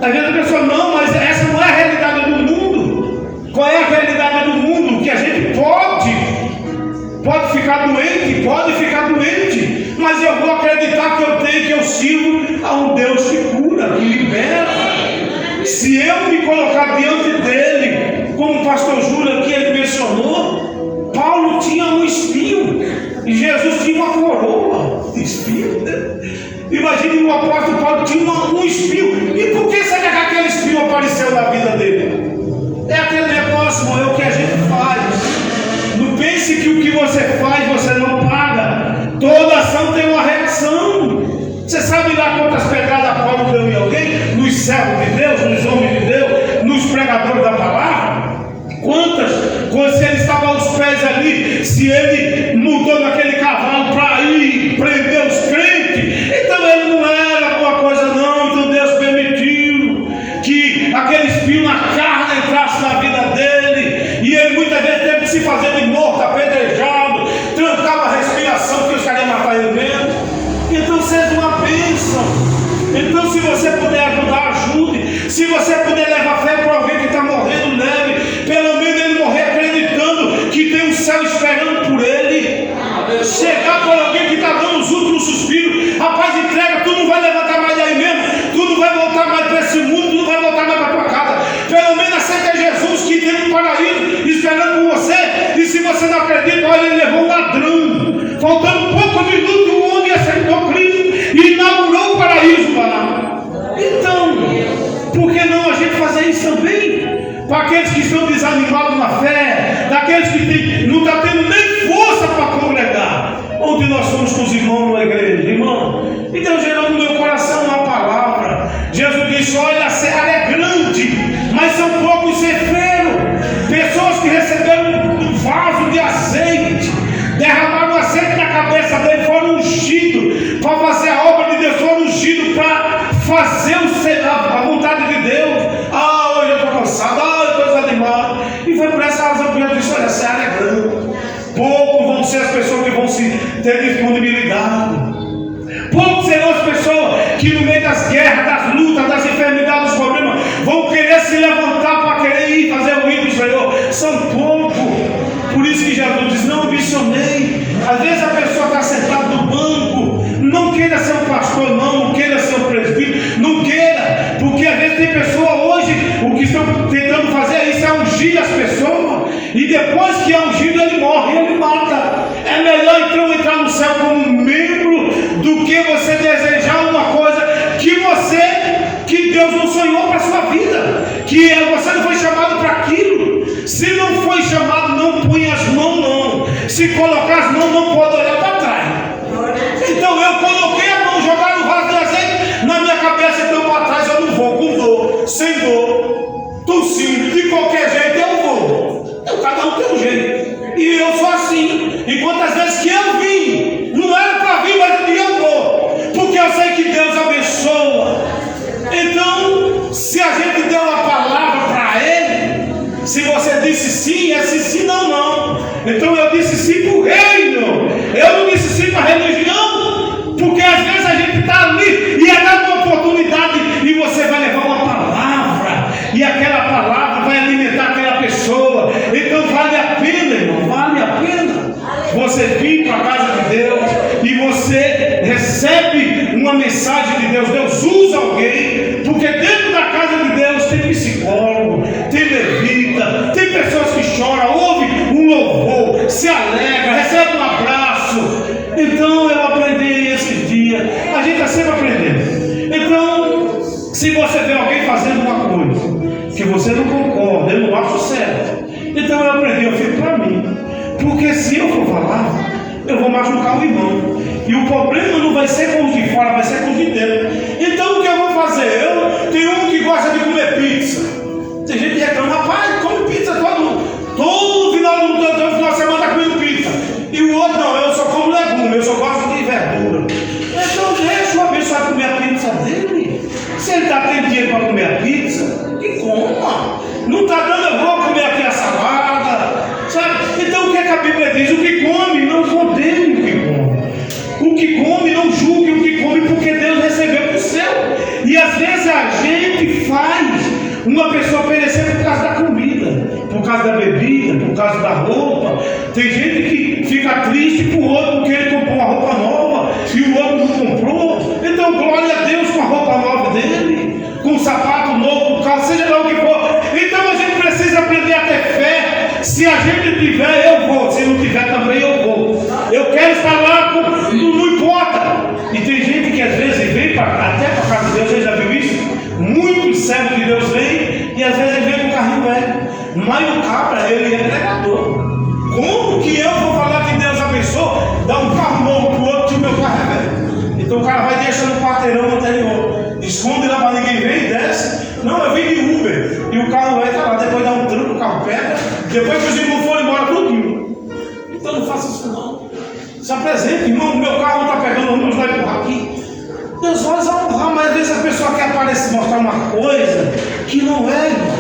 Às vezes a pessoa, não, mas essa não é a realidade do mundo. Qual é a realidade do mundo? Que a gente pode ficar doente, mas eu vou acreditar que eu sirvo a um Deus que cura, que liberta. Se eu me colocar diante dele, como o pastor Júlio aqui ele mencionou, Paulo tinha um espinho e Jesus tinha uma coroa de espinho. Imagine o apóstolo Paulo tinha um espinho. E por que será que aquele espinho apareceu na vida dele? É aquele negócio, é o que a gente faz. Não pense que o que você faz você não paga. Toda ação tem uma reação. Você sabe lá quantas pegadas Paulo deu em alguém? Nos servos de Deus, nos homens de Deus, nos pregadores da palavra? Quantas? Quando ele estava aos pés ali, se ele mudou naquele cavalo para ir prender os crentes, então ele não era alguma coisa não. Então Deus permitiu que aquele espinho na carne entrasse na vida dele, e ele muitas vezes teve que se fazer de morto, apedrejado, trancava a respiração, porque os caras iam matar ele mesmo. Então seja uma bênção. Então se você puder ajudar, ajude. Se você puder levar fé para alguém que está morrendo, leve. Pelo menos ele morrer acreditando que tem um céu esperando por ele. Chegar por alguém que está dando os últimos suspiros, rapaz, entrega, tu não vai levantar mais daí mesmo, tu não vai voltar mais para esse mundo, tu não vai voltar mais para tua casa. Pelo menos aceita Jesus que tem um paraíso esperando por você. E se você não acredita, olha, ele levou um ladrão, faltando poucos minutos, o homem aceitou Cristo e inaugurou o paraíso lá. Então, por que não a gente fazer isso também? Para aqueles que estão desanimados na fé, daqueles que não estão tendo nem força para congregar, onde nós somos com os irmãos na igreja, irmão. Então gerando no meu coração uma palavra. Jesus disse: olha, a seara é grande, mas são poucos ceifeiros. Pessoas que receberam um vaso de azeite, derramaram azeite na cabeça dele, foram ungidos para fazer a obra de Deus, foram ungidos para fazer a vontade de Deus. Hoje eu estou cansado, eu estou desanimado. E foi por essa razão que eu disse: olha, a seara é grande. Poucos vão ser as pessoas que vão ter disponibilidade. Poucos serão as pessoas que no meio das guerras, das lutas, das enfermidades, dos problemas, vão querer se levantar para querer ir fazer o hino do Senhor. São poucos. Por isso que Jesus diz: não ambicionei. Às vezes a pessoa está sentada no banco, não queira ser um pastor, não queira ser um presbítero, não queira, porque às vezes tem pessoa hoje, o que estão tentando fazer isso é ungir as pessoas, e depois que é ungido ele morre, ele mata. É melhor então entrar no céu como membro do que você desejar uma coisa que Deus não sonhou para a sua vida, que você não foi chamado para aquilo. Se não foi chamado, não põe as mãos não. Se colocar as mãos, não pode olhar para trás. Então eu coloquei a mão, jogaram o vaso de azeite na minha cabeça, então para trás eu não vou, com dor, sem dor, tossindo, de qualquer jeito eu vou. Então cada um tem um jeito, e eu sou assim. uma mensagem de Deus. Deus usa alguém, porque dentro da casa de Deus tem psicólogo, tem levita, tem pessoas que choram, ouve um louvor, se alegra, recebe um abraço. Então eu aprendi esses dias. A gente está sempre aprendendo. Então, se você vê alguém fazendo uma coisa que você não concorda, eu não acho certo, então eu aprendi, eu fico para mim. Porque se eu for falar, eu vou machucar o irmão. E o problema não vai ser com os de fora, vai ser com os de dentro. Então o que eu vou fazer? Eu tenho um que gosta de comer pizza. Tem gente que reclama, rapaz, come pizza todo final de semana está comendo pizza. E o outro não, eu só como legume, eu só gosto de verdura. Então deixa o abençoado comer a pizza dele. Se ele está tendo dinheiro para comer a pizza, que coma. Não está dando, eu vou comer aqui a salada. Sabe? Então o que é que a Bíblia diz? O que come, não condene o que come. O que come, não julgue o que come, porque Deus recebeu do céu. E às vezes a gente faz uma pessoa perecer por causa da comida, por causa da bebida, por causa da roupa. Tem gente que fica triste por outro porque ele comprou uma roupa nova e o outro não comprou. Então glória a Deus com a roupa nova dele, com o sapato novo, com o carro, seja lá o que for. Então a gente precisa aprender a ter fé. Se a gente tiver, eu vou. Se não tiver também, eu vou. Eu quero estar lá, não importa. E tem gente que às vezes vem até para a casa de Deus. Você já viu isso? Muitos servos de Deus vêm e às vezes ele vem com o carrinho velho. Mas o cabra, ele é pregador. Como que eu vou falar que Deus abençoa, dá um carro novo para o outro e o meu carro é velho? Então o cara vai deixando o quarteirão anterior, esconde lá para ninguém ver e desce. Não, eu vim de Uber e o carro vai estar lá. Depois dá um tranco, o carro pega. Depois que os irmãos foram embora, tudinho. Então não faça isso não. Se apresente, irmão, meu carro não está pegando, Deus vai empurrar aqui. Deus vai honrar, mas às vezes a pessoa quer aparecer, mostrar uma coisa que não é, irmão.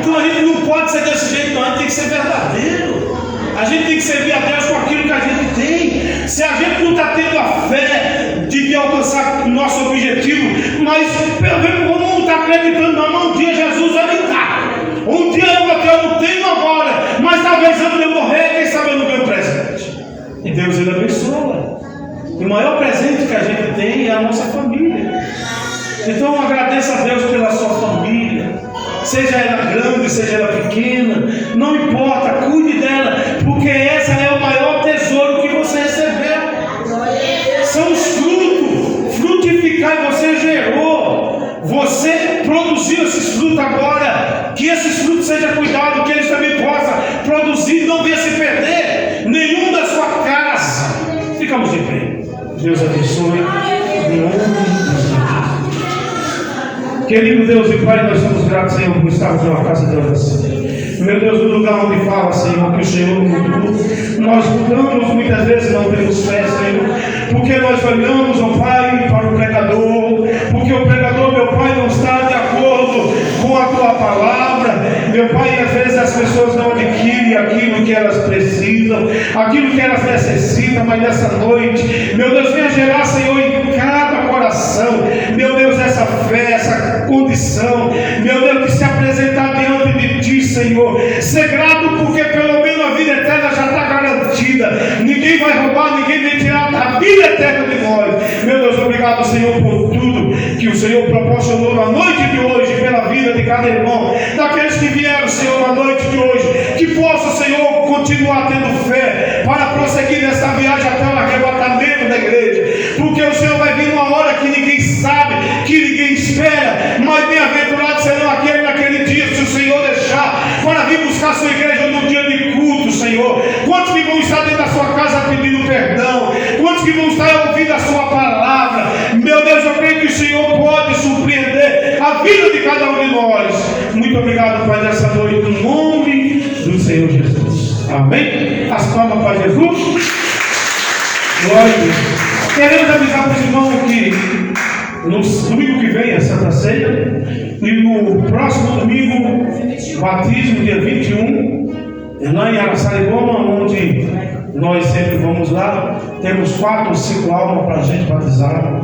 Então a gente não pode ser desse jeito, não. A gente tem que ser verdadeiro. A gente tem que servir a Deus com aquilo que a gente tem. Se a gente não está tendo a fé de alcançar o nosso objetivo, mas pelo menos vamos estar acreditando, não. Um dia Jesus vai me dar. Um dia eu não tenho agora, mas talvez antes de eu morrer, quem sabe eu não ganho presente. E Deus ele abençoa. E o maior presente que a gente tem é a nossa família. Então agradeça a Deus pela sua família. Seja ela grande, seja ela pequena, não importa, cuide dela, porque essa é o maior tesouro que você recebeu. São os frutos, frutificar, você gerou, você produziu esses frutos agora, que esses frutos sejam cuidados, que eles também possam produzir, não venha se perder nenhum da sua casa. Ficamos de pé. Deus abençoe. Em nome de Jesus. Querido Deus e Pai, nós somos gratos, Senhor, por estarmos numa casa de oração. Meu Deus, no lugar onde fala, Senhor, que o Senhor mudou. Nós mudamos, muitas vezes não temos fé, Senhor, porque nós olhamos, ó Pai, para o pregador, porque o pregador, meu Pai, não está de acordo com a Tua palavra. Meu Pai, às vezes as pessoas não adquirem aquilo que elas precisam, aquilo que elas necessitam, mas nessa noite, meu Deus, venha gerar, Senhor, em cada coração, meu Deus, essa fé, essa condição, meu Deus, de se apresentar diante de Ti, Senhor, ser grato, porque pelo menos a vida eterna já está garantida, ninguém vai roubar, ninguém vai tirar a vida eterna de nós. Meu Deus, obrigado, Senhor, por tudo que o Senhor proporcionou na noite de hoje, pela vida de cada irmão, daqueles que vieram, Senhor, na noite de hoje, que possa, Senhor, continuar tendo fé para prosseguir nessa viagem até o arrebatamento da igreja, porque o Senhor vai vir uma hora que ninguém sabe, que ninguém espera, mas bem-aventurados serão aquele naquele dia, se o Senhor deixar, para vir buscar a sua igreja no dia de culto, Senhor. Quantos que vão estar dentro da sua casa pedindo perdão? Quantos que vão estar ouvindo a sua palavra? Meu Deus, eu creio que o Senhor pode surpreender a vida de cada um de nós. Muito obrigado, Pai, nessa noite, no nome do Senhor Jesus. Amém? As palmas para Jesus. Glória a Deus. Queremos avisar para os irmãos que no domingo que vem é Santa Ceia, e no próximo domingo, batismo, dia 21, lá em Araçariguama, onde nós sempre vamos lá. Temos 4 ou 5 almas para a gente batizar.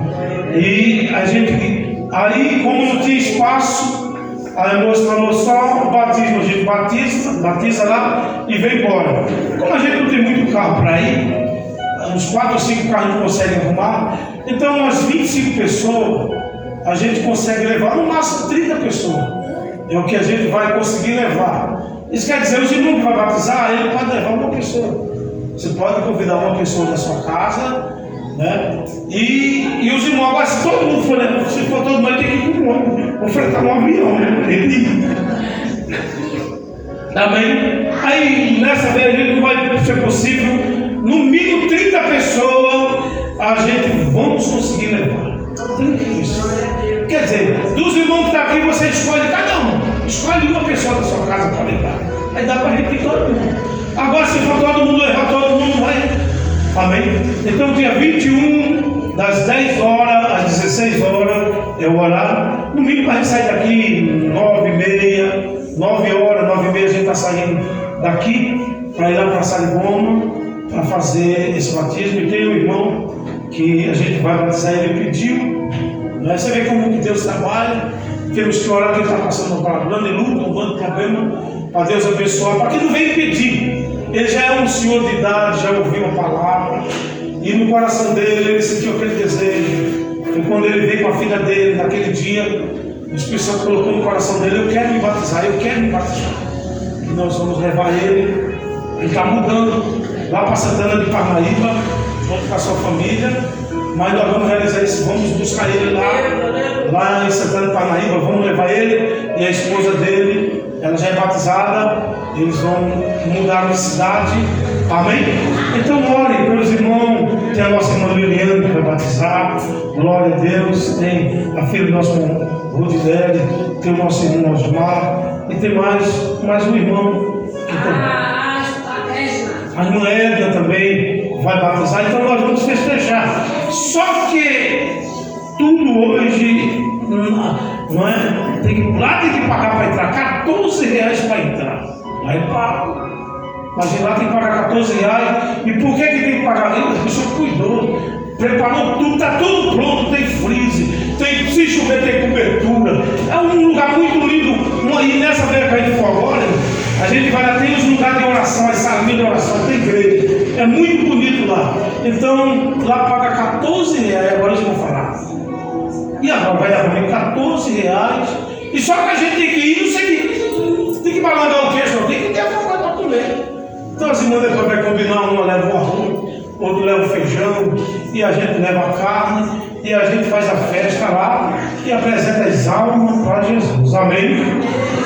E a gente, aí, como não tinha espaço, a moça falou só o batismo, a gente batiza lá e vem embora. Como a gente não tem muito carro para ir, uns 4 ou 5 carros não conseguem arrumar. Então, umas 25 pessoas, a gente consegue levar, no máximo 30 pessoas. É o que a gente vai conseguir levar. Isso quer dizer, os irmãos que vai batizar, ele pode levar uma pessoa. Você pode convidar uma pessoa da sua casa, né? E os irmãos, agora se todo mundo for, se for todo mundo, tem que ir com um ônibus, vou fretar um avião, né? Amém? Aí nessa vez a gente não vai ser possível, no mínimo 30 pessoas a gente vamos conseguir levar. 30 pessoas. Quer dizer, dos irmãos que estão aqui, você escolhe cada um, escolhe uma pessoa da sua casa para levar. Aí dá para repetir todo mundo. Agora, se for todo mundo levar, todo mundo vai. Amém? Então, dia 21, das 10 horas às 16 horas, é o horário. No mínimo, a gente sai daqui 9h30, 9 horas, 9h30, a gente está saindo daqui para ir lá para Sarigoma para fazer esse batismo. E tem um irmão que a gente vai batizar, ele pediu. Né? Você vê como que Deus trabalha. Temos que orar que ele está passando por uma grande luta, um grande problema, para Deus abençoar, para que não venha pedir. Ele já é um senhor de idade, já ouviu a palavra, e no coração dele ele sentiu aquele desejo. E quando ele veio com a filha dele, naquele dia, o Espírito Santo colocou no coração dele: eu quero me batizar, eu quero me batizar. E nós vamos levar ele está mudando lá para Santana de Parnaíba, junto com a sua família. Mas nós vamos realizar isso, vamos buscar ele lá em Santana de Parnaíba, vamos levar ele e a esposa dele, ela já é batizada, eles vão mudar de cidade, amém? Então ore pelos irmãos, tem a nossa irmã Liliane que vai batizar, glória a Deus, tem a filha do nosso irmão Rodilene, tem o nosso irmão Osmar, e tem mais um irmão que a irmã Edna também vai batizar, então nós vamos festejar. Só que tudo hoje não é? Tem que pagar para entrar, R$14 para entrar. Aí paga. Mas lá tem que pagar R$14. E por que tem que pagar? A pessoa cuidou, preparou tudo, está tudo pronto, tem freezer, se chover tem cobertura. É um lugar muito lindo. E nessa vez que a gente for agora, a gente vai lá, tem os lugares de oração, as salinhas de oração, tem igreja. É muito bonito lá. Então, lá paga R$14, agora eles vão falar. E agora vai dar para mim R$14. E só que a gente tem que ir no seguinte: tem que balançar o queixo, tem que ter alguma coisa para comer. Então as irmãs depois vai combinar, uma leva o arroz, outro leva o feijão, e a gente leva a carne, e a gente faz a festa lá e apresenta as almas para Jesus. Amém?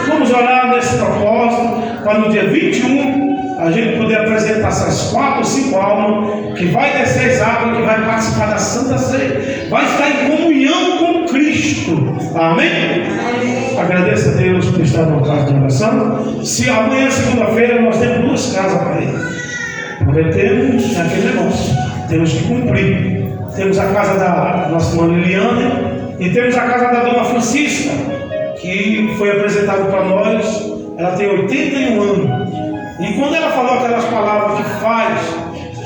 Vamos orar nesse propósito, para no dia 21 a gente poder apresentar essas 4 ou 5 almas, que vai descer as águas, que vai participar da Santa Ceia, vai estar em comunhão com Cristo. Amém? Agradeço a Deus por estar no casa de oração. Se amanhã, segunda-feira, nós temos 2 casas para ir. Prometemos aquele negócio, temos que cumprir. Temos a casa da nossa irmã Liliane e temos a casa da dona Francisca, que foi apresentada para nós. Ela tem 81 anos. E quando ela falou aquelas palavras que faz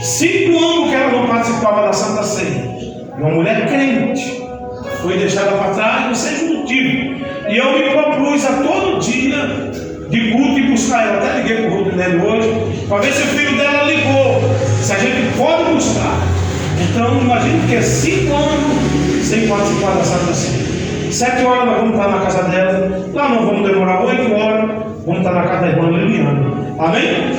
5 anos que ela não participava da Santa Ceia, uma mulher crente, foi deixada para trás, não seja um motivo. E eu me propus a todo dia de culto e buscar ela. Até liguei para o culto dele hoje, para ver se o filho dela ligou, se a gente pode buscar. Então, imagine que é 5 anos sem participar da Santa Ceia. 7 horas nós vamos estar na casa dela. Lá não vamos demorar 8 horas. Vamos estar na casa da irmã Liliane. Amém?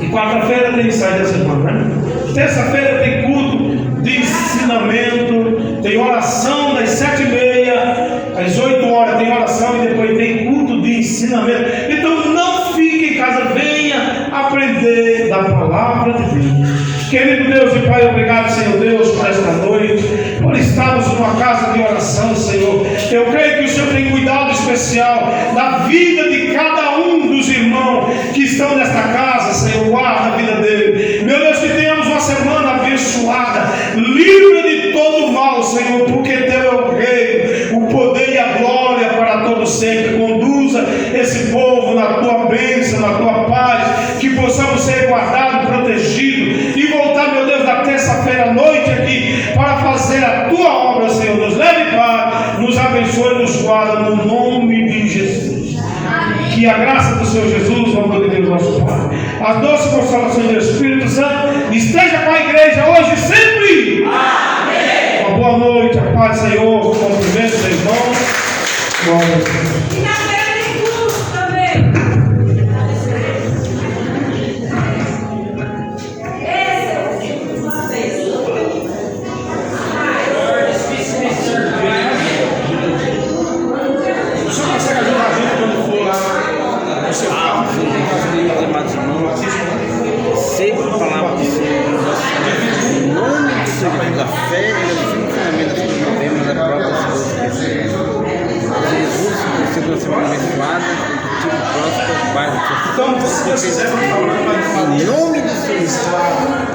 E quarta-feira tem ensaio da semana, né? Terça-feira tem culto de ensinamento. Tem oração das 7h30 às 8 horas. Tem oração e depois tem culto de ensinamento. Então não fique em casa. Venha aprender da palavra de Deus. Querido Deus e Pai, obrigado, Senhor Deus, por esta noite, por estarmos numa casa de oração, Senhor. Eu creio que o Senhor tem cuidado especial da vida de cada um dos irmãos que estão nesta casa, Senhor. Guarda a vida dele. Meu Deus, que tenhamos uma semana abençoada, livre de todo mal, Senhor, porque Teu é o Rei, o poder e a glória para todos sempre. Conduza esse povo na Tua bênção, na Tua paz, que possamos ser guardados, protegidos e voltar, meu Deus, na terça-feira à noite aqui para fazer a Tua obra, Senhor. Nos leve, Pai, nos abençoe e nos guarda no nome de Jesus. Amém. Que a graça do Senhor Jesus, o amor de Deus, nosso Pai, a doce consolação do Espírito Santo esteja com a igreja hoje e sempre. Amém. Uma boa noite, a paz do Senhor, cumprimento dos irmãos. Glória a Deus. E na terra em cruz também. O senhor consegue ajudar a gente quando for lá no seu carro? Sempre a palavra do Senhor, em nome do Senhor, da fé e do funcionamento das coisas modernas da própria Jesus. Jesus, você deu sempre abençoado, tipo próspero, Pai. Então, se Deus quiser, vamos falar. Em nome do Senhor.